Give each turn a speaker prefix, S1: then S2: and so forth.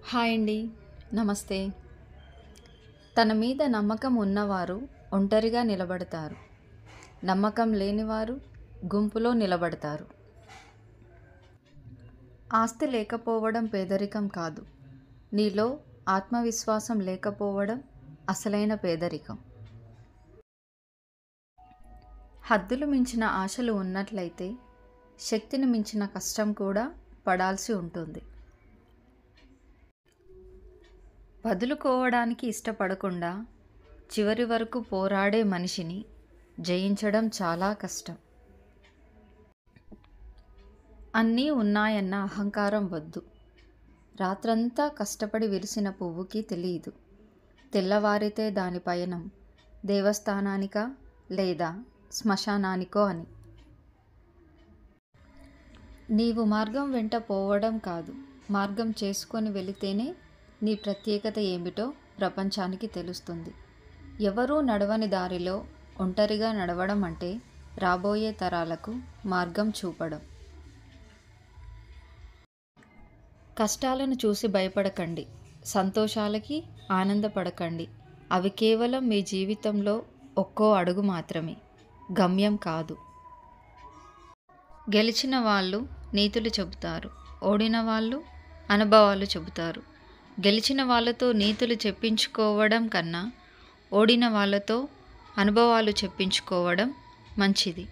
S1: Hi అండి. నమస్తే. తన మీద నమ్మకం ఉన్నవారు ఒంటరిగా నిలబడతారు. నమ్మకం లేనివారు గుంపులో నిలబడతారు. ఆస్తి లేకపోవడం పేదరికం కాదు. నీలో ఆత్మవిశ్వాసం లేకపోవడం అసలైన పేదరికం. హద్దులు మించిన ఆశలు ఉన్నట్లయితే శక్తిని మించిన కష్టం కూడా పడాల్సి ఉంటుంది. వదులుకోవడానికి ఇష్టపడకుండా చివరి వరకు పోరాడే మనిషిని జయించడం చాలా కష్టం. అన్నీ ఉన్నాయన్న అహంకారం వద్దు. రాత్రంతా కష్టపడి విరిసిన పువ్వుకి తెలియదు తెల్లవారితే దాని పయనం దేవస్థానానికా లేదా శ్మశానానికో అని. నీవు మార్గం వెంట పోవడం కాదు, మార్గం చేసుకొని వెళితేనే నీ ప్రత్యేకత ఏమిటో ప్రపంచానికి తెలుస్తుంది. ఎవరూ నడవని దారిలో ఒంటరిగా నడవడం అంటే రాబోయే తరాలకు మార్గం చూపడం. కష్టాలను చూసి భయపడకండి, సంతోషాలకి ఆనందపడకండి. అవి కేవలం మీ జీవితంలో ఒక్కో అడుగు మాత్రమే, గమ్యం కాదు. గెలిచిన వాళ్ళు నీతులు చెబుతారు, ఓడిన వాళ్ళు అనుభవాలు చెబుతారు. గెలిచిన వాళ్ళతో నీతులు చెప్పించుకోవడం కన్నా ఓడిన వాళ్ళతో అనుభవాలు చెప్పించుకోవడం మంచిది.